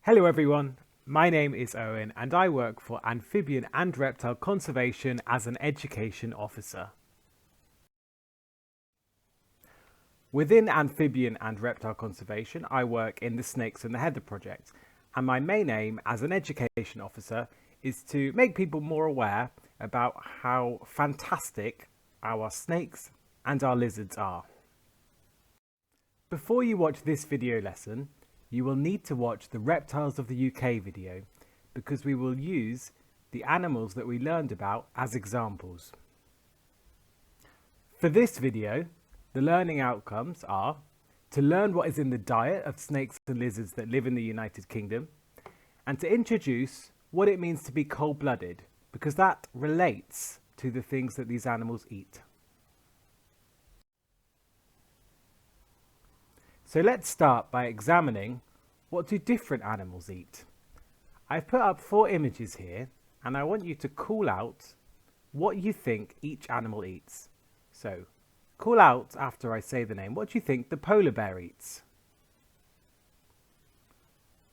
Hello everyone, my name is Owen and I work for Amphibian and Reptile Conservation as an Education Officer. Within Amphibian and Reptile Conservation, I work in the Snakes and the Heather project, and my main aim as an Education Officer is to make people more aware about how fantastic our snakes and our lizards are. Before you watch this video lesson, you will need to watch the Reptiles of the UK video because we will use the animals that we learned about as examples. For this video, the learning outcomes are to learn what is in the diet of snakes and lizards that live in the United Kingdom, and to introduce what it means to be cold-blooded, because that relates to the things that these animals eat. So let's start by examining what do different animals eat. I've put up 4 images here and I want you to call out what you think each animal eats. So call out after I say the name. What do you think the polar bear eats?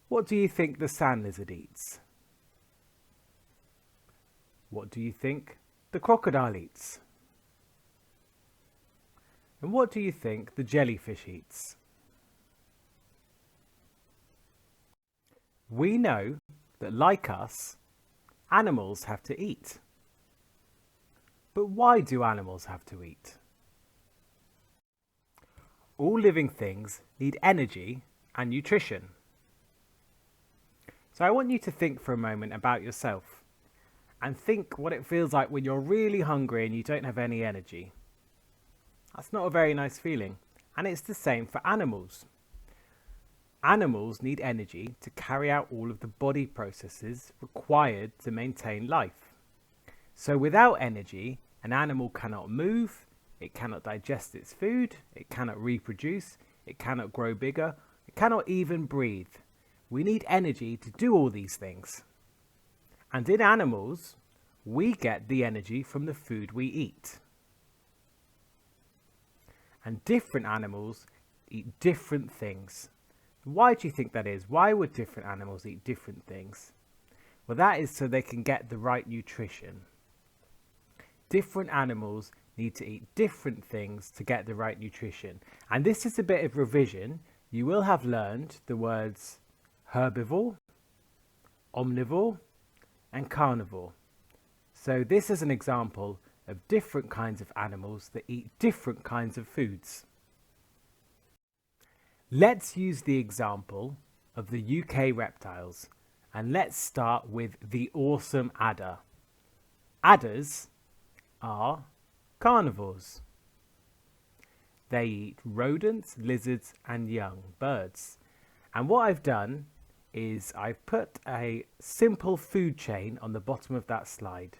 What do you think the sand lizard eats? What do you think the crocodile eats? And what do you think the jellyfish eats? We know that, like us, animals have to eat. But why do animals have to eat? All living things need energy and nutrition. So I want you to think for a moment about yourself and think what it feels like when you're really hungry and you don't have any energy. That's not a very nice feeling, and it's the same for animals. Animals need energy to carry out all of the body processes required to maintain life. So without energy, an animal cannot move, it cannot digest its food, it cannot reproduce, it cannot grow bigger, it cannot even breathe. We need energy to do all these things. And in animals, we get the energy from the food we eat. And different animals eat different things. Why do you think that is? Why would different animals eat different things? Well, that is so they can get the right nutrition. Different animals need to eat different things to get the right nutrition. And this is a bit of revision. You will have learned the words herbivore, omnivore, and carnivore. So this is an example of different kinds of animals that eat different kinds of foods. Let's use the example of the UK reptiles, and let's start with the awesome adder. Adders are carnivores. They eat rodents, lizards and young birds. And what I've done is I've put a simple food chain on the bottom of that slide.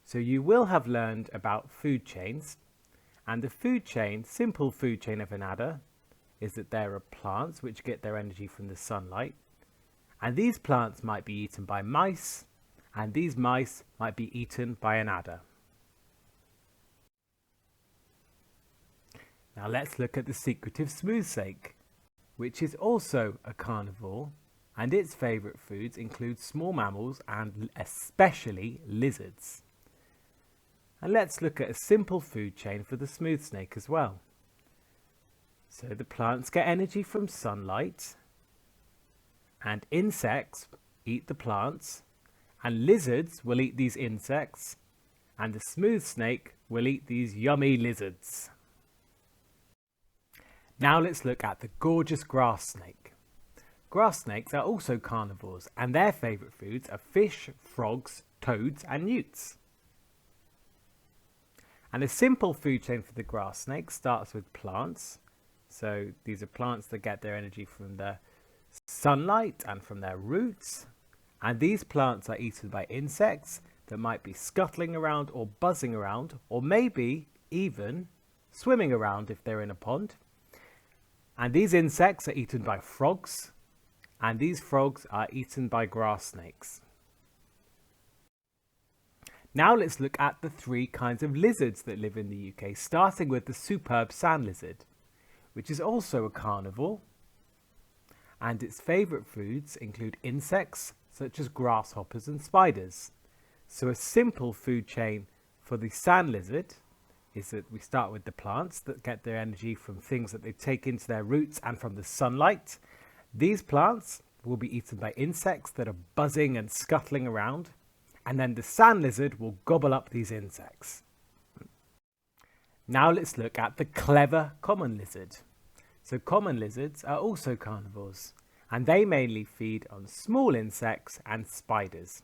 So you will have learned about food chains, and the food chain, simple food chain of an adder, is that there are plants which get their energy from the sunlight, and these plants might be eaten by mice, and these mice might be eaten by an adder. Now let's look at the secretive smooth snake, which is also a carnivore, and its favourite foods include small mammals and especially lizards. And let's look at a simple food chain for the smooth snake as well. So the plants get energy from sunlight, and insects eat the plants, and lizards will eat these insects, and the smooth snake will eat these yummy lizards. Now let's look at the gorgeous grass snake. Grass snakes are also carnivores, and their favourite foods are fish, frogs, toads and newts. And a simple food chain for the grass snake starts with plants. So these are plants that get their energy from the sunlight and from their roots. And these plants are eaten by insects that might be scuttling around or buzzing around, or maybe even swimming around if they're in a pond. And these insects are eaten by frogs, and these frogs are eaten by grass snakes. Now let's look at the 3 kinds of lizards that live in the UK, starting with the superb sand lizard, which is also a carnivore, and its favourite foods include insects such as grasshoppers and spiders. So a simple food chain for the sand lizard is that we start with the plants that get their energy from things that they take into their roots and from the sunlight. These plants will be eaten by insects that are buzzing and scuttling around, and then the sand lizard will gobble up these insects. Now let's look at the clever common lizard. So common lizards are also carnivores, and they mainly feed on small insects and spiders.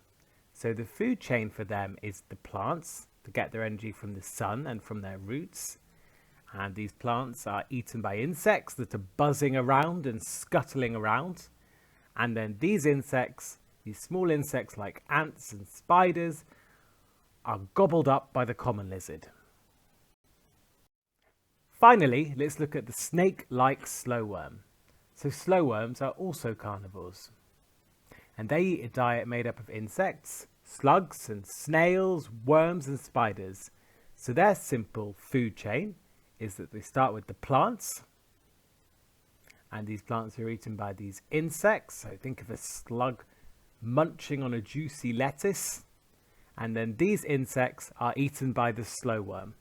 So the food chain for them is the plants to get their energy from the sun and from their roots. And these plants are eaten by insects that are buzzing around and scuttling around. And then these insects, these small insects like ants and spiders, are gobbled up by the common lizard. Finally, let's look at the snake-like slowworm. So slowworms are also carnivores. And they eat a diet made up of insects, slugs and snails, worms and spiders. So their simple food chain is that they start with the plants, and these plants are eaten by these insects. So think of a slug munching on a juicy lettuce, and then these insects are eaten by the slowworm.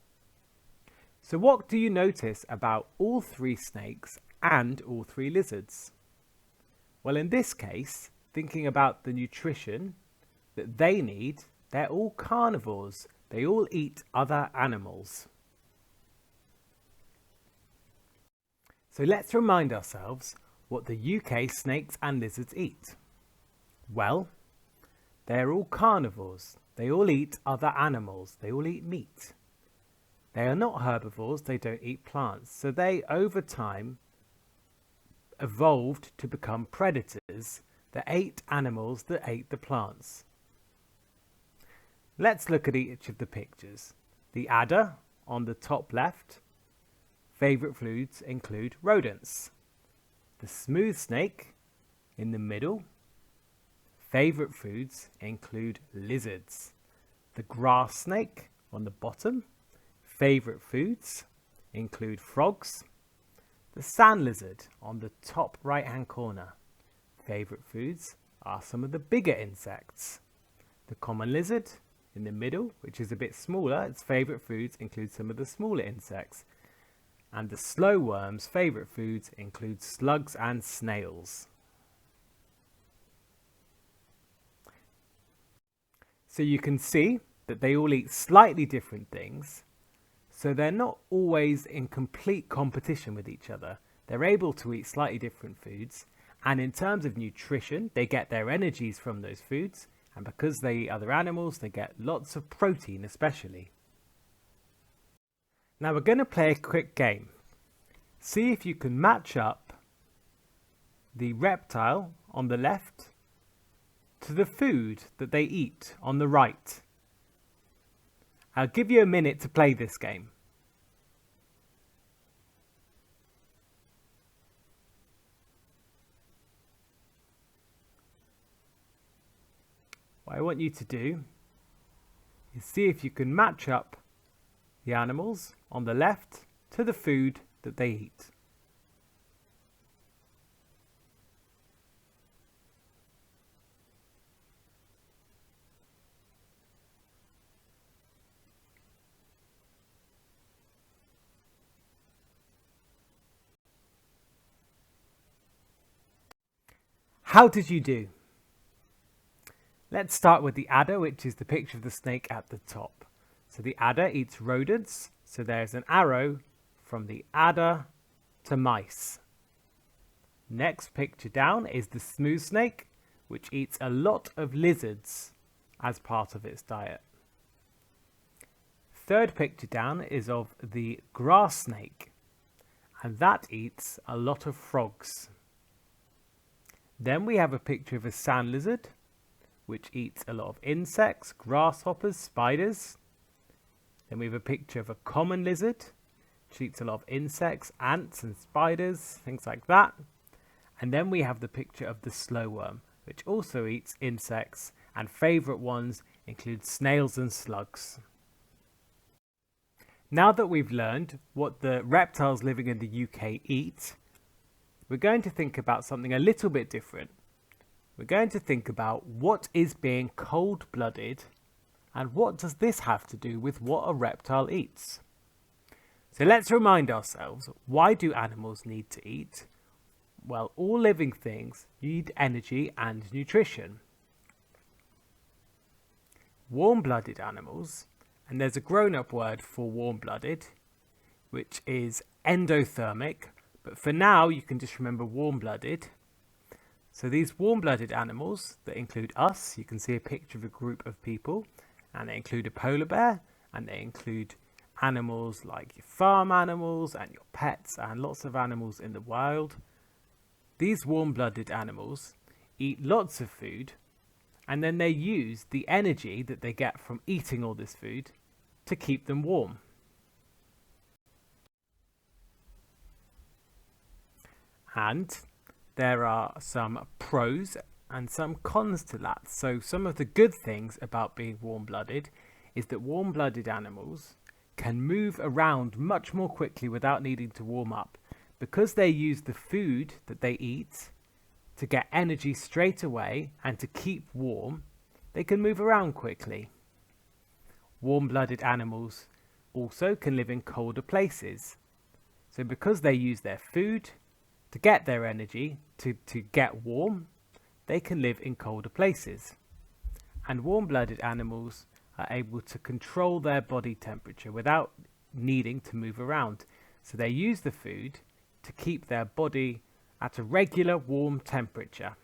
So what do you notice about all three snakes and all three lizards? Well, in this case, thinking about the nutrition that they need, they're all carnivores. They all eat other animals. So let's remind ourselves what the UK snakes and lizards eat. Well, they're all carnivores. They all eat other animals. They all eat meat. They are not herbivores. They don't eat plants. So they, over time, evolved to become predators that ate animals that ate the plants. Let's look at each of the pictures. The adder on the top left. Favourite foods include rodents. The smooth snake in the middle. Favourite foods include lizards. The grass snake on the bottom. Favourite foods include frogs. The sand lizard on the top right hand corner. Favourite foods are some of the bigger insects. The common lizard in the middle, which is a bit smaller, its favourite foods include some of the smaller insects. And the slowworm's favourite foods include slugs and snails. So you can see that they all eat slightly different things, so they're not always in complete competition with each other. They're able to eat slightly different foods, and in terms of nutrition, they get their energies from those foods, and because they eat other animals, they get lots of protein especially. Now we're going to play a quick game. See if you can match up the reptile on the left to the food that they eat on the right. I'll give you a minute to play this game. What I want you to do is see if you can match up the animals on the left to the food that they eat. How did you do? Let's start with the adder, which is the picture of the snake at the top. So the adder eats rodents, so there's an arrow from the adder to mice. Next picture down is the smooth snake, which eats a lot of lizards as part of its diet. Third picture down is of the grass snake, and that eats a lot of frogs. Then we have a picture of a sand lizard, which eats a lot of insects, grasshoppers, spiders. Then we have a picture of a common lizard, which eats a lot of insects, ants and spiders, things like that. And then we have the picture of the slowworm, which also eats insects, and favourite ones include snails and slugs. Now that we've learned what the reptiles living in the UK eat, we're going to think about something a little bit different. We're going to think about what is being cold-blooded and what does this have to do with what a reptile eats. So let's remind ourselves, why do animals need to eat? Well, all living things need energy and nutrition. Warm-blooded animals, and there's a grown-up word for warm-blooded, which is endothermic, but for now you can just remember warm-blooded. So these warm-blooded animals that include us, you can see a picture of a group of people, and they include a polar bear, and they include animals like your farm animals and your pets and lots of animals in the wild. These warm-blooded animals eat lots of food, and then they use the energy that they get from eating all this food to keep them warm. And there are some pros and some cons to that. So some of the good things about being warm-blooded is that warm-blooded animals can move around much more quickly without needing to warm up. Because they use the food that they eat to get energy straight away and to keep warm, they can move around quickly. Warm-blooded animals also can live in colder places. So because they use their food to get their energy to get warm, they can live in colder places. And warm-blooded animals are able to control their body temperature without needing to move around. So they use the food to keep their body at a regular warm temperature.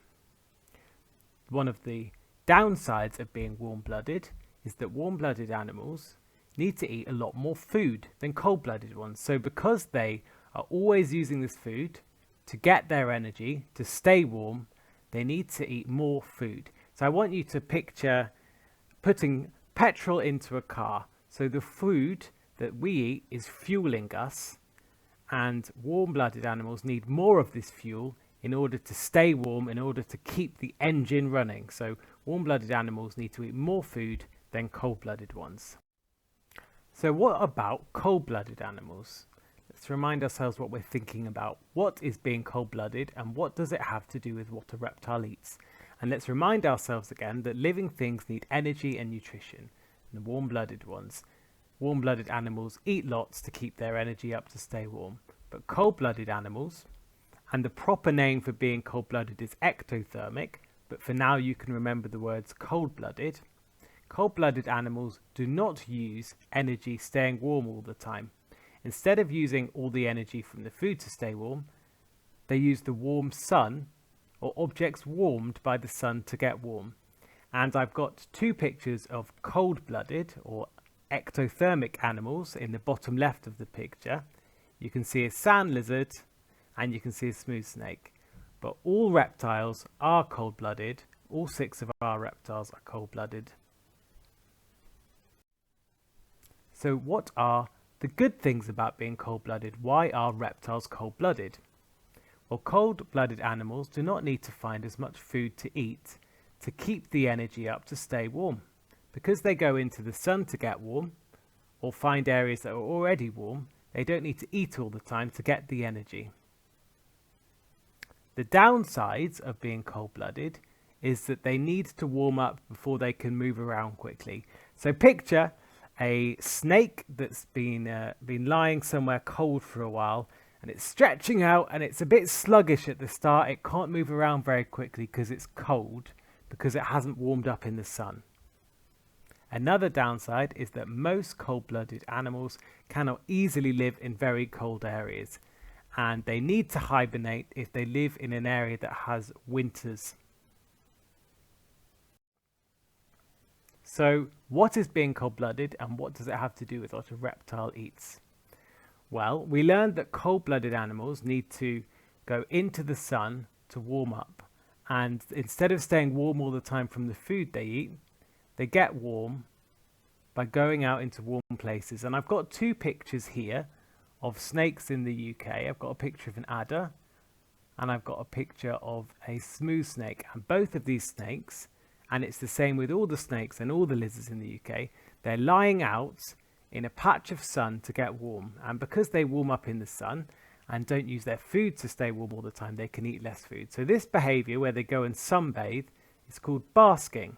One of the downsides of being warm-blooded is that warm-blooded animals need to eat a lot more food than cold-blooded ones. So because they are always using this food to get their energy, to stay warm, they need to eat more food. So I want you to picture putting petrol into a car. So the food that we eat is fueling us, and warm-blooded animals need more of this fuel in order to stay warm, in order to keep the engine running. So warm-blooded animals need to eat more food than cold-blooded ones. So what about cold-blooded animals? Let's remind ourselves what we're thinking about. What is being cold-blooded and what does it have to do with what a reptile eats? And let's remind ourselves again that living things need energy and nutrition. And the warm-blooded animals eat lots to keep their energy up to stay warm. But cold-blooded animals, and the proper name for being cold-blooded is ectothermic, but for now you can remember the words cold-blooded. Cold-blooded animals do not use energy staying warm all the time. Instead of using all the energy from the food to stay warm, they use the warm sun or objects warmed by the sun to get warm. And I've got two pictures of cold-blooded or ectothermic animals in the bottom left of the picture. You can see a sand lizard and you can see a smooth snake. But all reptiles are cold-blooded. All 6 of our reptiles are cold-blooded. So what are the good things about being cold-blooded? Why are reptiles cold-blooded? Well, cold-blooded animals do not need to find as much food to eat to keep the energy up to stay warm. Because they go into the sun to get warm, or find areas that are already warm, they don't need to eat all the time to get the energy. The downsides of being cold-blooded is that they need to warm up before they can move around quickly. So picture a snake that's been lying somewhere cold for a while, and it's stretching out and it's a bit sluggish at the start. It can't move around very quickly because it's cold, because it hasn't warmed up in the sun. Another downside is that most cold-blooded animals cannot easily live in very cold areas, and they need to hibernate if they live in an area that has winters. So what is being cold-blooded and what does it have to do with what a reptile eats? Well, we learned that cold-blooded animals need to go into the sun to warm up, and instead of staying warm all the time from the food they eat, they get warm by going out into warm places. And I've got 2 pictures here of snakes in the UK. I've got a picture of an adder and I've got a picture of a smooth snake, and both of these snakes, and it's the same with all the snakes and all the lizards in the UK, they're lying out in a patch of sun to get warm. And because they warm up in the sun, and don't use their food to stay warm all the time, they can eat less food. So this behavior where they go and sunbathe is called basking.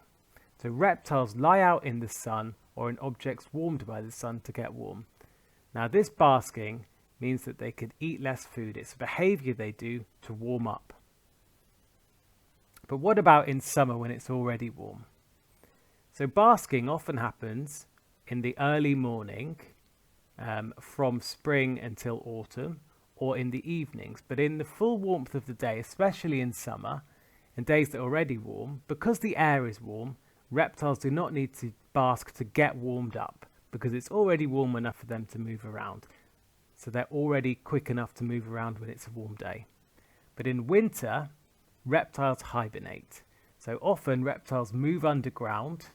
So reptiles lie out in the sun or in objects warmed by the sun to get warm. Now this basking means that they could eat less food. It's a behavior they do to warm up. But what about in summer when it's already warm? So basking often happens in the early morning from spring until autumn, or in the evenings. But in the full warmth of the day, especially in summer, in days that are already warm, because the air is warm, reptiles do not need to bask to get warmed up because it's already warm enough for them to move around. So they're already quick enough to move around when it's a warm day. But in winter, reptiles hibernate. So often reptiles move underground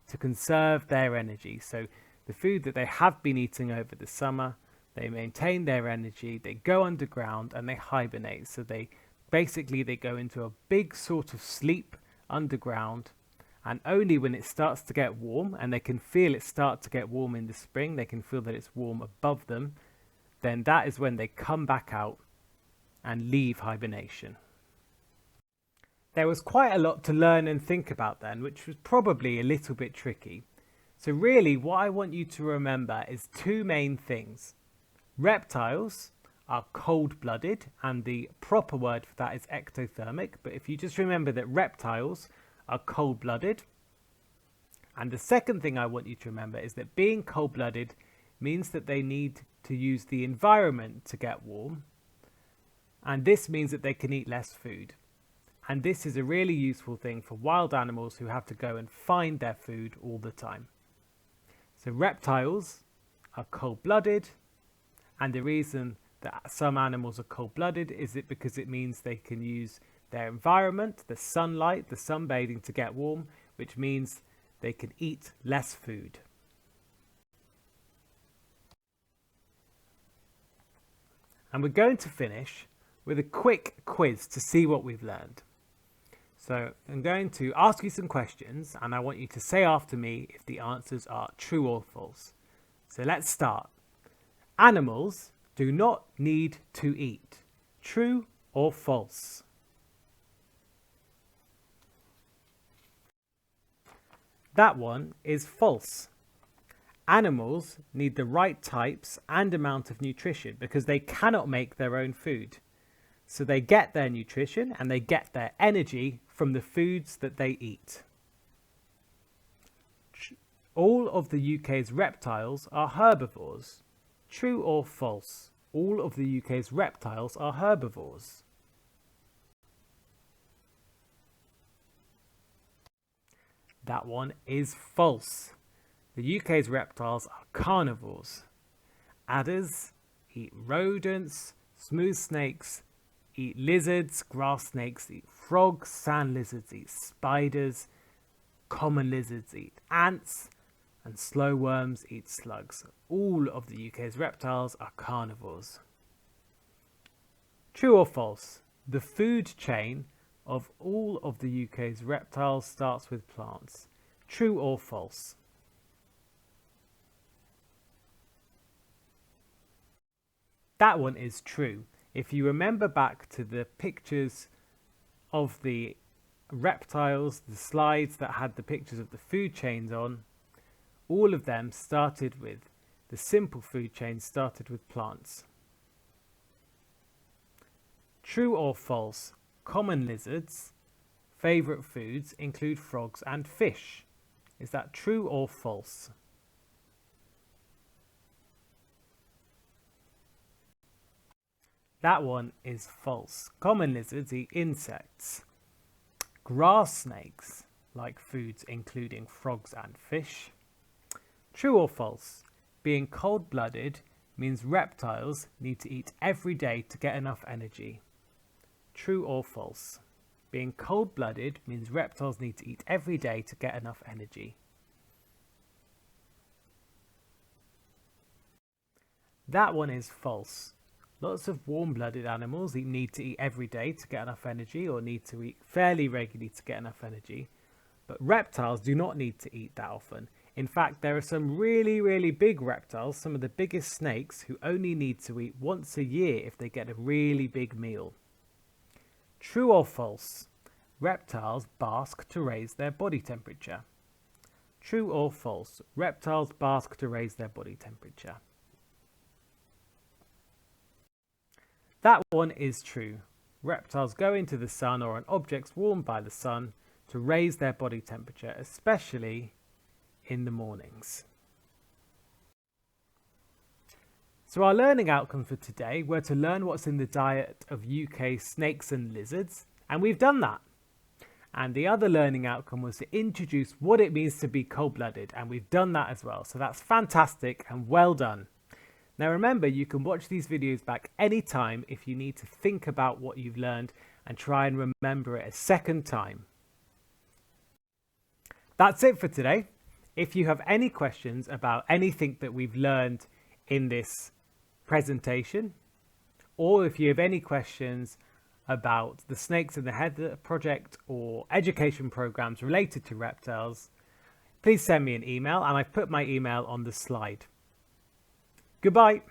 to conserve their energy. So the food that they have been eating over the summer, they maintain their energy, they go underground and they hibernate. So they go into a big sort of sleep underground, and only when it starts to get warm, and they can feel it start to get warm in the spring, they can feel that it's warm above them, then that is when they come back out and leave hibernation. There was quite a lot to learn and think about then, which was probably a little bit tricky. So really what I want you to remember is two main things. Reptiles are cold-blooded, and the proper word for that is ectothermic. But if you just remember that reptiles are cold-blooded. And the second thing I want you to remember is that being cold-blooded means that they need to use the environment to get warm. And this means that they can eat less food. And this is a really useful thing for wild animals who have to go and find their food all the time. So reptiles are cold-blooded. And the reason that some animals are cold-blooded is because it means they can use their environment, the sunlight, the sunbathing to get warm, which means they can eat less food. And we're going to finish with a quick quiz to see what we've learned. So I'm going to ask you some questions and I want you to say after me if the answers are true or false. So let's start. Animals do not need to eat. True or false? That one is false. Animals need the right types and amount of nutrition because they cannot make their own food. So they get their nutrition and they get their energy from the foods that they eat. All of the UK's reptiles are herbivores. True or false? All of the UK's reptiles are herbivores. That one is false. The UK's reptiles are carnivores. Adders eat rodents, smooth snakes eat lizards, grass snakes eat frogs, sand lizards eat spiders, common lizards eat ants, and slow worms eat slugs. All of the UK's reptiles are carnivores. True or false? The food chain of all of the UK's reptiles starts with plants. True or false? That one is true. If you remember back to the pictures of the reptiles, the slides that had the pictures of the food chains on, all of them started with, the simple food chain started with plants. True or false? Common lizards' favourite foods include frogs and fish. Is that true or false? That one is false. Common lizards eat insects. Grass snakes like foods including frogs and fish. True or false? Being cold-blooded means reptiles need to eat every day to get enough energy. True or false? Being cold-blooded means reptiles need to eat every day to get enough energy. That one is false. Lots of warm-blooded animals need to eat every day to get enough energy, or need to eat fairly regularly to get enough energy. But reptiles do not need to eat that often. In fact, there are some really big reptiles, some of the biggest snakes, who only need to eat once a year if they get a really big meal. True or false? Reptiles bask to raise their body temperature. True or false? Reptiles bask to raise their body temperature. That one is true. Reptiles go into the sun or on objects warmed by the sun to raise their body temperature, especially in the mornings. So our learning outcomes for today were to learn what's in the diet of UK snakes and lizards, and we've done that. And the other learning outcome was to introduce what it means to be cold-blooded, and we've done that as well. So that's fantastic and well done. Now remember, you can watch these videos back anytime if you need to think about what you've learned and try and remember it a second time. That's it for today. If you have any questions about anything that we've learned in this presentation, or if you have any questions about the Snakes in the Heather project or education programs related to reptiles, please send me an email, and I've put my email on the slide. Goodbye.